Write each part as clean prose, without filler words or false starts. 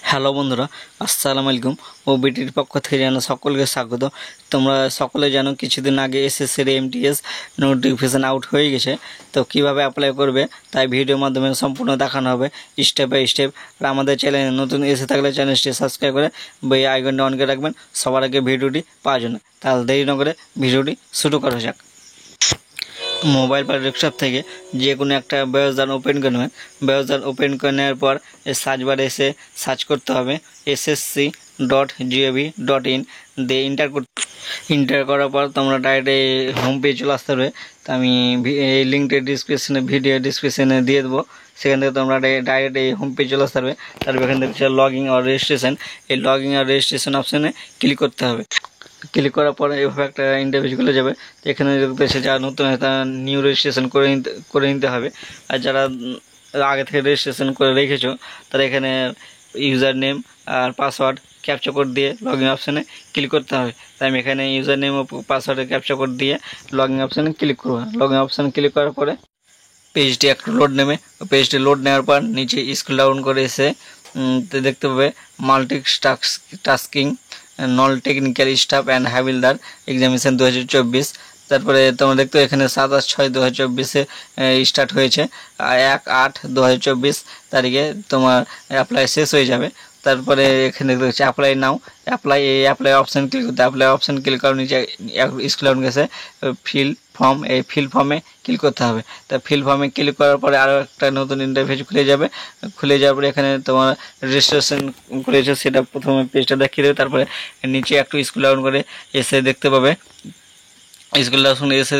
Hello বন্ধুরা, আসসালামু আলাইকুম। ওবিটির পক্ষ থেকে জানো সকলকে স্বাগত। তোমরা সকলে জানো কিছুদিন আগে এসএসসির এমটিএস নোটিফিকেশান আউট হয়ে গেছে। তো কিভাবে অ্যাপ্লাই করবে তাই ভিডিওর মাধ্যমে সম্পূর্ণ দেখানো হবে স্টেপ বাই স্টেপ। আর আমাদের চ্যানেলে নতুন এসে থাকলে চ্যানেলটি সাবস্ক্রাইব করে বেল আইকনটা অন করে রাখবেন সবার আগে ভিডিওটি পাওয়ার জন্য। তাহলে দেরি না করে ভিডিওটি শুরু করা যাক। মোবাইল বা ডেস্কটপ থেকে যে কোনো একটা ব্রাউজার ওপেন করে নেবেন। ব্রাউজার ওপেন করে নেওয়ার পর সার্চ বারে এসে সার্চ করতে হবে ssc.gov.in দিয়ে ইন্টার করার পর তোমরা ডাইরেক্ট এই হোম পেজ চলে আসতে হবে। তো আমি এই লিঙ্কটা ভিডিও ডিসক্রিপশনে দিয়ে দেবো, সেখান থেকে তোমরা ডাইরেক্ট এই হোম পেজ চলে আসতে হবে। তারপর এখান থেকে লগ ইন আর রেজিস্ট্রেশন, এই লগ ইন আর রেজিস্ট্রেশন অপশানে ক্লিক করতে হবে। ক্লিক করার পরে এভাবে একটা ইন্টারফেস খুলে যাবে। এখানে দেখতে যারা নতুন হয় তারা নিউ রেজিস্ট্রেশন করে নিতে হবে। আর যারা আগে থেকে রেজিস্ট্রেশন করে রেখেছো তারা এখানে ইউজার নেম আর পাসওয়ার্ড ক্যাপচা কোড দিয়ে লগ ইন অপশানে ক্লিক করতে হবে। তাই আমি এখানে ইউজার নেম ও পাসওয়ার্ডের ক্যাপচা কোড দিয়ে লগ ইন অপশানে ক্লিক করবো। লগ ইন অপশানে ক্লিক করার পরে পেজটি একটু লোড নেবে। পেজটি লোড নেওয়ার পর নিচে স্ক্রল ডাউন করে এসে দেখতে পাবে multi tasking non technical staff and havildar examination 2024। তারপরে তোমরা দেখতে এখানে 27/6/2024 স্টার্ট হয়েছে, 1/8/2024 তারিখে তোমার অ্যাপ্লাই শেষ হয়ে যাবে। তারপরে এখানে দেখতে হচ্ছে অ্যাপ্লাই নাও, অ্যাপ্লাই অপশান ক্লিক করতে, অ্যাপ্লাই অপশান ক্লিক করার নিচে স্ক্রল ডাউন গেছে ফিল ফর্ম, এই ফিল ফর্মে ক্লিক করতে হবে। তা ফিল ফর্মে ক্লিক করার পরে আরও একটা নতুন ইন্টারফেস খুলে যাবে। খুলে যাওয়ার পরে এখানে তোমার রেজিস্ট্রেশন করেছে সেটা প্রথমে পেজটা দেখিয়ে দেবে। তারপরে নিচে একটু স্ক্রল ডাউন করে এসে দেখতে পাবে স্কুল অপশন এসে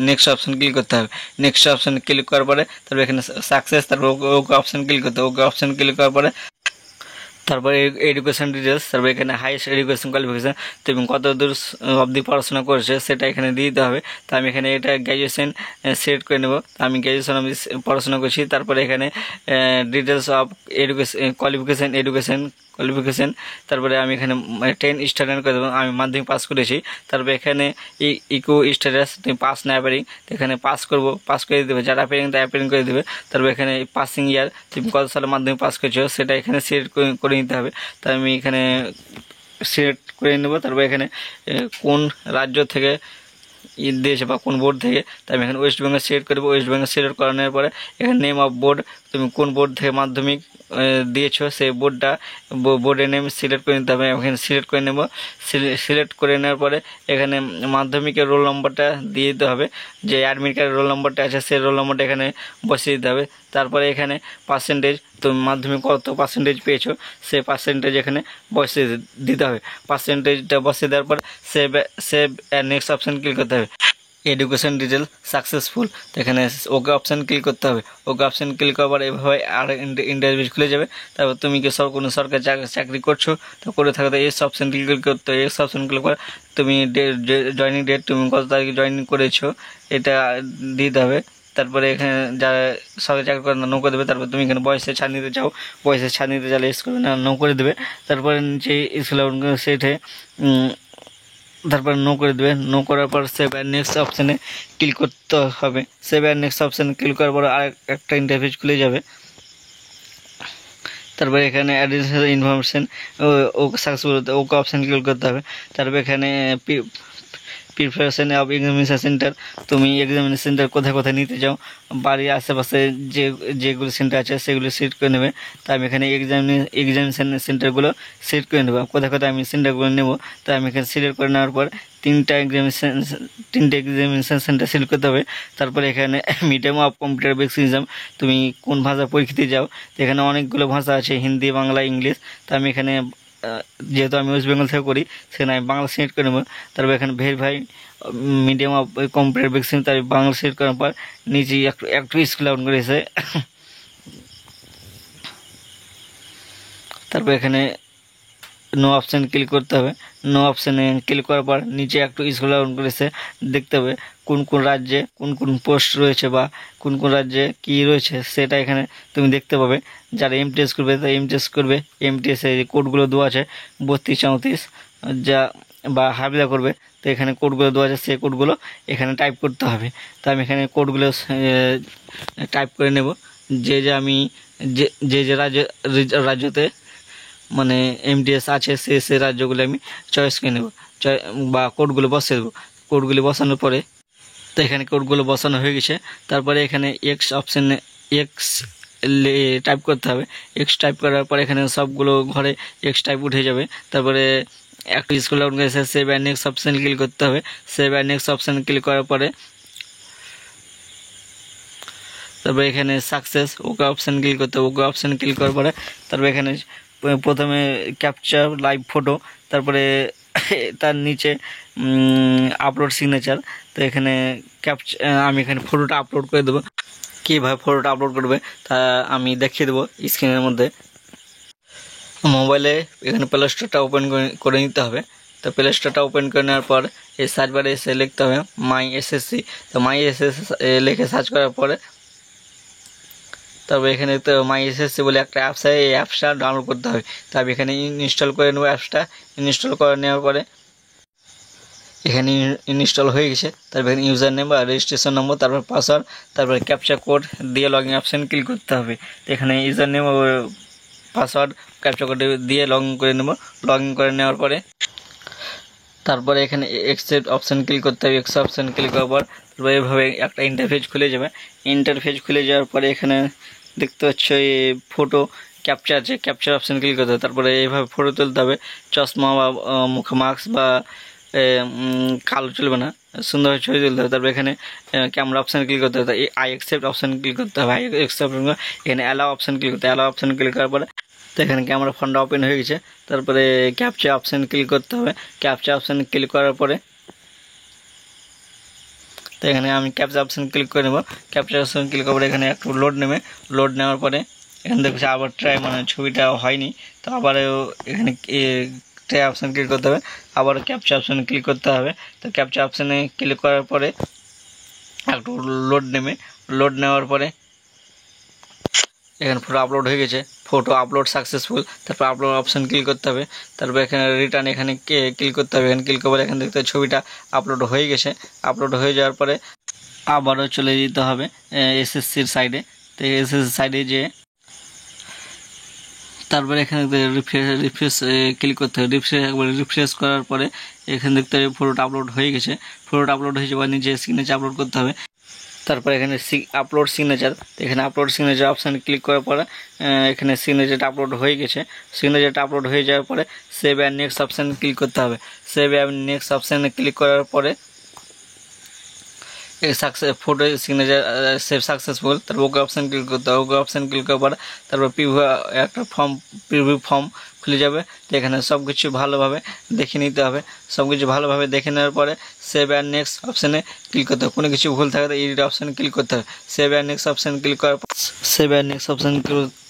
নেক্সট অপশন ক্লিক করতে হবে। নেক্সট অপশন ক্লিক করার পরে তারপরে এখানে সাকসেস, তারপর ওকে অপশন ক্লিক করতে হবে। ওকে অপশন ক্লিক করার পরে তারপরে এডুকেশন ডিটেলস, তারপরে এখানে হাইয়েস্ট এডুকেশন কোয়ালিফিকেশান তুমি কত দূর অবধি পড়াশোনা করেছে সেটা এখানে দিয়ে দিতে হবে। তো আমি এখানে এটা গ্র্যাজুয়েশন সিলেক্ট করে নেব। আমি গ্র্যাজুয়েশন আমি পড়াশোনা করছি। তারপরে এখানে ডিটেলস অফ কোয়ালিফিকেশান, তারপরে আমি এখানে 10 স্টুডেন্ট করে দেবো। আমি মাধ্যমিক পাস করেছি। তারপরে এখানে ইকো স্ট্যাটাস তুমি পাস না অ্যাপিয়ারিং, এখানে পাস করে দেবে। যারা অ্যাপিয়ারিং তারা অ্যাপিয়ারিং করে দেবে। তারপর এখানে পাসিং ইয়ার তুমি কত সালে মাধ্যমিক পাস করেছো সেটা এখানে সিলেক্ট করে নিতে হবে। তাই আমি এখানে সিলেক্ট করে নেব। তারপর এখানে কোন রাজ্য থেকে দিয়েছে বা কোন বোর্ড থেকে, তাই আমি এখানে ওয়েস্ট বেঙ্গল সিলেক্ট করবো। ওয়েস্ট বেঙ্গল সিলেক্ট করানোর পরে এখানে নেম অফ বোর্ড, তুমি কোন বোর্ড থেকে মাধ্যমিক দিয়েছো সেই বোর্ডের নেম সিলেক্ট করে নিতে হবে। এখানে সিলেক্ট করে নেব। সিলেক্ট করে নেওয়ার পরে এখানে মাধ্যমিকের রোল নম্বরটা দিয়ে দিতে হবে। যে অ্যাডমিট কার্ডের রোল নম্বরটা আছে সেই রোল নম্বরটা এখানে বসিয়ে দিতে হবে। তারপরে এখানে পার্সেন্টেজ, তুমি মাধ্যমিক কত পার্সেন্টেজ পেয়েছো সেই পার্সেন্টেজ এখানে বসিয়ে দিতে হবে। পার্সেন্টেজটা বসিয়ে দেওয়ার পর সেভ নেক্সট অপশান ক্লিক করতে হবে। এডুকেশন ডিটেল সাকসেসফুল, তো এখানে ওকে অপশান ক্লিক করতে হবে। ওকে অপশান ক্লিক করার পর এভাবে আর ইন্টারভিউ খুলে যাবে। তারপর তুমি কি কোনো সরকারি চাকরি করছো তো করে থাকো তো এস অপশান ক্লিক করতে হবে। এস অপশান ক্লিক করে তুমি জয়েনিং ডেট তুমি কত তারিখে জয়েনিং করেছো এটা দিতে হবে। তারপরে এখানে যারা সরকারি চাকরি করে নো করে দেবে। তারপর তুমি এখানে বয়সে ছাড় নিতে চাও, বয়সে ছাড় নিতে চাইলে এস করবে না নো করে দেবে। তারপরে নিচে সেটে তারপর নো করে দেবে। নো করার পর সেভ অ্যান্ড নেক্সট অপশানে ক্লিক করতে হবে। সেভ অ্যান্ড নেক্সট অপশানে ক্লিক করার পর আর একটা ইন্টারফেস খুলে যাবে। তারপরে এখানে অ্যাডিশনাল ইনফরমেশন ওকে সাকসেসফুল ওকে অপশান ক্লিক করতে হবে। তারপর এখানে প্রিপারেশন অফ এক্সামিনেশন সেন্টার, তুমি এক্সামিনেশন সেন্টার কোথায় কোথায় নিতে চাও বাড়ির আশেপাশে যেগুলো সেন্টার আছে সেগুলো সিলেক্ট করে নেবে। তাই আমি এখানে এক্সামিনেশন সেন্টারগুলো সিলেক্ট করে নেবো। কোথায় কোথায় আমি সেন্টারগুলো নেবো তাই আমি এখানে সিলেক্ট করে নেওয়ার পর তিনটে এক্সামিনেশন সেন্টার সিলেক্ট করতে হবে। তারপরে এখানে medium of computer basic exam, তুমি কোন ভাষা পরীক্ষা দিতে যাও। এখানে অনেকগুলো ভাষা আছে, হিন্দি, বাংলা, ইংলিশ। তো আমি এখানে যেহেতু আমি ওয়েস্ট বেঙ্গল থেকে করি সেখানে আমি বাংলা সিলেক্ট করে নেবো। তারপর এখানে verify medium of computer basic তাই বাংলা সিলেক্ট করার পর নিচে একটু স্ক্রল ডাউন করে এসে তারপর এখানে নো অপশান ক্লিক করতে হবে। নো অপশানে ক্লিক করার পর নিচে একটু স্ক্রল ডাউন করে এসে দেখতে হবে কোন কোন রাজ্যে কোন কোন পোস্ট রয়েছে বা কোন কোন রাজ্যে কী রয়েছে সেটা এখানে তুমি দেখতে পাবে। যারা এমটিএস করবে তারা এমটিএস করবে, এমটিএসের কোডগুলো দেওয়া আছে 32 34 যা বা হাবিলা করবে তো এখানে কোডগুলো দেওয়া আছে সেই কোডগুলো এখানে টাইপ করতে হবে। তো আমি এখানে কোডগুলো টাইপ করে নেব। যে আমি যে যে যে রাজ্যতে মানে এমটিএস আছে সে রাজ্যগুলো আমি চয়েস করে নেব, বা কোডগুলো বসিয়ে দেবো। কোডগুলো বসানোর পরে তো এখানে কোডগুলো বসানো হয়ে গেছে। তারপরে এখানে এক্স অপশানে এক্স টাইপ করতে হবে। এক্স টাইপ করার পরে এখানে সবগুলো ঘরে এক্স টাইপ উঠে যাবে। তারপরে একটা স্কুল আউট গেছে, save and next option click করতে হবে। Save and next option click করার পরে তারপরে এখানে সাকসেস ওকে অপশান ক্লিক করতে হবে। ওকে অপশান ক্লিক করার পরে তারপরে এখানে প্রথমে ক্যাপচার লাইভ ফটো, তারপরে তার নিচে আপলোড সিগনেচার। তো এখানে আমি এখানে ফটোটা আপলোড করে দেবো। কীভাবে ফটোটা আপলোড করবে তা আমি দেখিয়ে দেবো স্ক্রিনের মধ্যে। মোবাইলে এখানে প্লে স্টোরটা ওপেন করে নিতে হবে। তো প্লে স্টোরটা ওপেন করে নেওয়ার পর এই সার্চ বারে এসে লিখতে হবে মাই এসএসসি। তো মাই এসএসসি লিখে সার্চ করার পরে তবে এখানে তো মাই এসএসসি বলে একটা অ্যাপস আছে, এই অ্যাপসটা ডাউনলোড করতে হবে। তো আমি এখানে ইনস্টল করে নেবো। অ্যাপসটা ইনস্টল করে নেওয়ার পরে এখানে ইনস্টল হয়ে গেছে। তারপর এখানে ইউজার নেম বা রেজিস্ট্রেশন নম্বর, তারপর পাসওয়ার্ড, তারপর ক্যাপচা কোড দিয়ে লগ ইন অপশান ক্লিক করতে হবে। তো এখানে ইউজার নেম ও পাসওয়ার্ড ক্যাপচা কোড দিয়ে লগ ইন করে নেব। লগ ইন করে নেওয়ার পরে তারপরে এখানে এক্সেপ্ট অপশান ক্লিক করতে হবে। এক্সেপ্ট অপশান ক্লিক করার পর তারপর এইভাবে একটা ইন্টারফেস খুলে যাবে। ইন্টারফেস খুলে যাওয়ার পরে এখানে দেখতে পাচ্ছ এই ফটো ক্যাপচার আছে, ক্যাপচার অপশান ক্লিক করতে হবে। তারপরে এইভাবে ফটো তুলতে হবে। চশমা বা মুখে মাস্ক বা কালো চলবে না, সুন্দর ছবি তুলতে হবে। তারপর এখানে ক্যামেরা অপশান ক্লিক করতে হবে। আই অ্যাকসেপ্ট অপশান ক্লিক করতে হবে। আই অ্যাকসেপ্ট এখানে অ্যালাও অপশান ক্লিক করতে হবে। অ্যালাও অপশান ক্লিক করার পরে তো এখানে ক্যামেরা ফোনটা ওপেন হয়ে গেছে। তারপরে ক্যাপচা অপশান ক্লিক করতে হবে। ক্যাপচা অপশান ক্লিক করার পরে তো এখানে আমি ক্যাপচা অপশান ক্লিক করে নেব। ক্যাপচা অপশান ক্লিক করার পরে এখানে একটু লোড নেবে। লোড নেওয়ার পরে এখানে দেখছি আবার ট্রাই মানে ছবিটা হয়নি। তো আবার এখানে ট্রাই অপশান ক্লিক করতে হবে। আবার ক্যাপচা অপশানে ক্লিক করতে হবে। তো ক্যাপচা অপশানে ক্লিক করার পরে একটু লোড নেবে। লোড নেওয়ার পরে এখানে ফটো আপলোড হয়ে গেছে। Photo upload successful. তারপর আপলোড অপশান ক্লিক করতে হবে। তারপর এখানে রিটার্ন এখানে ক্লিক করতে হবে। এখানে ক্লিক করার পরে এখানে দেখতে ছবিটা আপলোড হয়ে গেছে। আপলোড হয়ে যাওয়ার পরে আবারও চলে যেতে হবে এসএসসির সাইডে। তো এসএসসির সাইডে যেয়ে তারপরে এখানে রিফ্রেশ ক্লিক করতে হবে। একবার রিফ্রেশ করার পরে এখানে দেখতে হবে ফটোটা আপলোড হয়ে গেছে। ফটোটা আপলোড হয়ে যাওয়ার নিজে সিগনেচার আপলোড করতে হবে। তারপর এখানে আপলোড সিগনেচার, এখানে আপলোড সিগনেচার অপশানে ক্লিক করার পরে এখানে সিগনেচারটা আপলোড হয়ে গেছে। সিগনেচারটা আপলোড হয়ে যাওয়ার পরে সেভ অ্যান্ড নেক্সট অপশানে ক্লিক করতে হবে। সেভ অ্যান্ড নেক্সট অপশানে ক্লিক করার পরে ফটো সিগনেচার সেভ সাকসেসফুল। তারপর ওকে অপশান ক্লিক করতে হবে। ওকে অপশান ক্লিক করার পরে তারপর একটা প্রিভিউ ফর্ম খুলে যাবে। তো এখানে সব কিছু ভালোভাবে দেখে নিতে হবে। সব কিছু ভালোভাবে দেখে নেওয়ার পরে সেভ অ্যান্ড নেক্সট অপশানে ক্লিক করতে হবে। কোনো কিছু ভুল থাকলে এডিট অপশানে ক্লিক করতে হবে। Save and next option click করার পর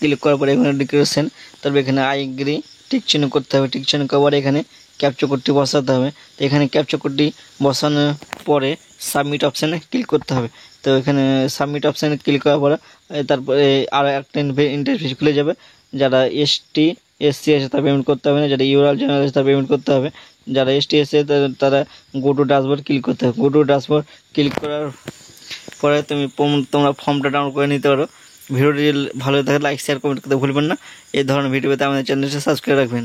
ক্লিক করার পরে এখানে ডেকোরেশন, তারপর এখানে আই এগ্রি টিক চিহ্ন করতে হবে। টিক চিহ্ন করার পরে এখানে ক্যাপচা কোডটি বসাতে হবে। তো এখানে ক্যাপচা কোডটি বসানোর পরে সাবমিট অপশানে ক্লিক করতে হবে। তো এখানে সাবমিট অপশানে ক্লিক করার পরে তারপরে আরও একটা ইন্টারফেস খুলে যাবে। যারা এসটি এসসি আছে তারা পেমেন্ট করতে হবে না, যারা ইউরাল জেনারেল আছে তারা পেমেন্ট করতে হবে। যারা এসটি এসসি তারা গো টু ড্যাশবোর্ড ক্লিক করতে হবে। গো টু ড্যাশবোর্ড ক্লিক করার পরে তোমরা ফর্মটা ডাউনলোড করে নিতে পারো। ভিডিওটি ভালো থাকে লাইক শেয়ার কমেন্ট করতে ভুলবেন না। এই ধরনের ভিডিও পেতে আমাদের চ্যানেলটি সাবস্ক্রাইব রাখবেন।